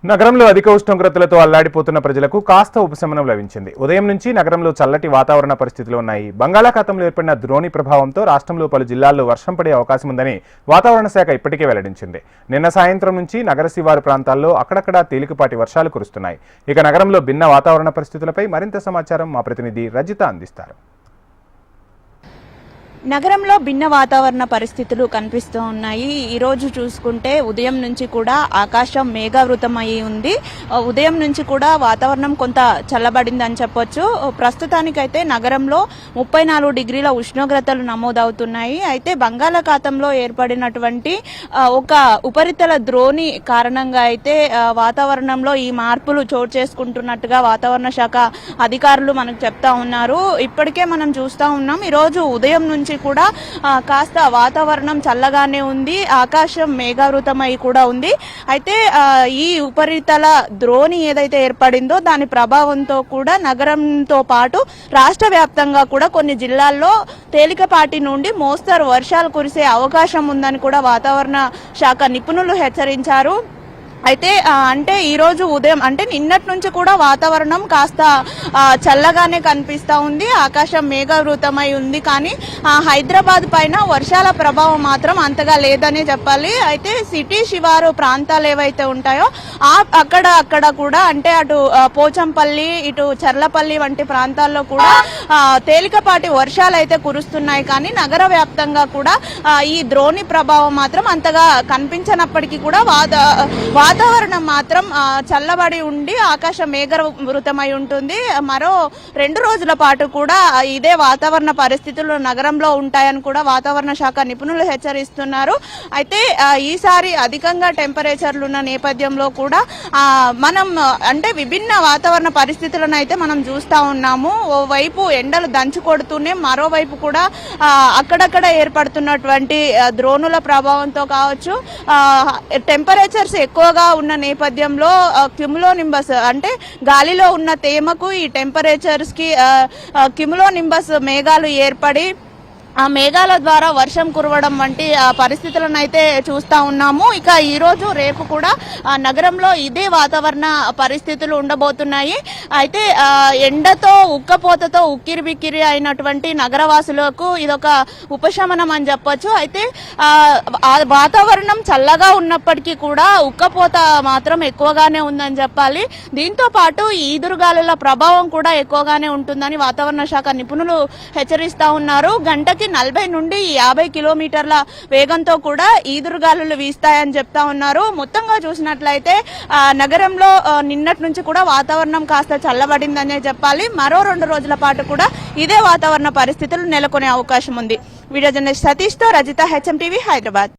నగరంలో అధిక ఉష్ణోగ్రతలతో అల్లాడిపోతున్న ప్రజలకు కాస్త ఉపశమనం లభించింది. ఉదయం నుంచి నగరంలో చల్లటి వాతావరణ పరిస్థితులు ఉన్నాయి. బంగాళాఖాతంలో ఏర్పడిన ద్రోణి ప్రభావంతో రాష్ట్రంలో పలు జిల్లాల్లో వర్షం పడే అవకాశం ఉందని వాతావరణ శాఖ ఇప్పటికే వెల్లడించింది. నిన్న సాయంత్రం నుంచి నగర శివారు ప్రాంతాల్లో అక్కడక్కడా తేలికపాటి వర్షాలు కురుస్తున్నాయి. ఇక నగరంలో భిన్న వాతావరణ పరిస్థితులపై మరింత సమాచారం మా ప్రతినిధి రజిత అందిస్తారు. నగరంలో భిన్న వాతావరణ పరిస్థితులు కనిపిస్తూ ఉన్నాయి. ఈరోజు చూసుకుంటే ఉదయం నుంచి కూడా ఆకాశం మేఘావృతమై ఉంది. ఉదయం నుంచి కూడా వాతావరణం కొంత చల్లబడిందని చెప్పొచ్చు. ప్రస్తుతానికైతే నగరంలో 34 డిగ్రీల ఉష్ణోగ్రతలు నమోదవుతున్నాయి. అయితే బంగాళాఖాతంలో ఏర్పడినటువంటి ఒక ఉపరితల ద్రోణి కారణంగా అయితే వాతావరణంలో ఈ మార్పులు చోటు చేసుకుంటున్నట్టుగా వాతావరణ శాఖ అధికారులు మనకు చెప్తా ఉన్నారు. ఇప్పటికే మనం చూస్తూ ఉన్నాం. ఈరోజు ఉదయం నుంచి కూడా కాస్త వాతావరణం చల్లగానే ఉంది. ఆకాశం మేఘావృతమై కూడా ఉంది. అయితే ఈ ఉపరితల ద్రోణి ఏదైతే ఏర్పడిందో దాని ప్రభావంతో కూడా నగరంతో పాటు రాష్ట్ర వ్యాప్తంగా కూడా కొన్ని జిల్లాల్లో తేలికపాటి నుండి మోస్తరు వర్షాలు కురిసే అవకాశం ఉందని కూడా వాతావరణ శాఖ నిపుణులు హెచ్చరించారు. అయితే అంటే ఈరోజు ఉదయం అంటే నిన్నటి నుంచి కూడా వాతావరణం కాస్త చల్లగానే కనిపిస్తూ ఉంది. ఆకాశం మేఘావృతమై ఉంది. కానీ హైదరాబాద్ పైన వర్షాల ప్రభావం మాత్రం అంతగా లేదనే చెప్పాలి. అయితే సిటీ శివారు ప్రాంతాలు ఏవైతే ఉంటాయో అక్కడ కూడా అంటే అటు పోచంపల్లి ఇటు చర్లపల్లి వంటి ప్రాంతాల్లో కూడా తేలికపాటి వర్షాలు అయితే కురుస్తున్నాయి. కానీ నగర వ్యాప్తంగా కూడా ఈ ద్రోణి ప్రభావం మాత్రం అంతగా కనిపించనప్పటికీ కూడా వాతావరణం మాత్రం చల్లబడి ఉండి ఆకాశం మేఘావృతమై ఉంటుంది. మరో 2 రోజుల పాటు కూడా ఇదే వాతావరణ పరిస్థితులు నగరంలో ఉంటాయని కూడా వాతావరణ శాఖ నిపుణులు హెచ్చరిస్తున్నారు. అయితే ఈసారి అధికంగా టెంపరేచర్లు ఉన్న నేపథ్యంలో కూడా మనం అంటే విభిన్న వాతావరణ పరిస్థితులను అయితే మనం చూస్తూ ఉన్నాము. ఓవైపు ఎండలు దంచు కొడుతూనే మరోవైపు కూడా అక్కడక్కడ ఏర్పడుతున్నటువంటి ద్రోణుల ప్రభావంతో కావచ్చు టెంపరేచర్స్ ఎక్కువగా ఉన్న నేపథ్యంలో క్యుములోనింబస్ అంటే గాలిలో ఉన్న తేమకు ఈ టెంపరేచర్స్ కి క్యుములోనింబస్ మేఘాలు ఏర్పడి ఆ మేఘాల ద్వారా వర్షం కురవడం వంటి పరిస్థితులను అయితే చూస్తా ఉన్నాము. ఇక ఈ రోజు రేపు కూడా నగరంలో ఇదే వాతావరణ పరిస్థితులు ఉండబోతున్నాయి. అయితే ఎండతో ఉక్కపోతతో ఉక్కిరి బిక్కిరి అయినటువంటి నగరవాసులకు ఇదొక ఉపశమనం అని చెప్పొచ్చు. అయితే వాతావరణం చల్లగా ఉన్నప్పటికీ కూడా ఉక్కపోత మాత్రం ఎక్కువగానే ఉందని చెప్పాలి. దీంతో పాటు ఈదురుగాలుల ప్రభావం కూడా ఎక్కువగానే ఉంటుందని వాతావరణ శాఖ నిపుణులు హెచ్చరిస్తా ఉన్నారు. గంటకి 40 నుండి 50 కిలోమీటర్ల వేగంతో కూడా ఈదురుగాలులు వీస్తాయని చెప్తా ఉన్నారు. మొత్తంగా చూసినట్లయితే నగరంలో నిన్నటి నుంచి కూడా వాతావరణం కాస్త చల్లబడిందనే చెప్పాలి. మరో 2 రోజుల పాటు కూడా ఇదే వాతావరణ పరిస్థితులు నెలకొనే అవకాశం ఉంది. వీడియో జర్నలిస్ట్ సతీష్ తో రజిత, HM టీవీ, హైదరాబాద్.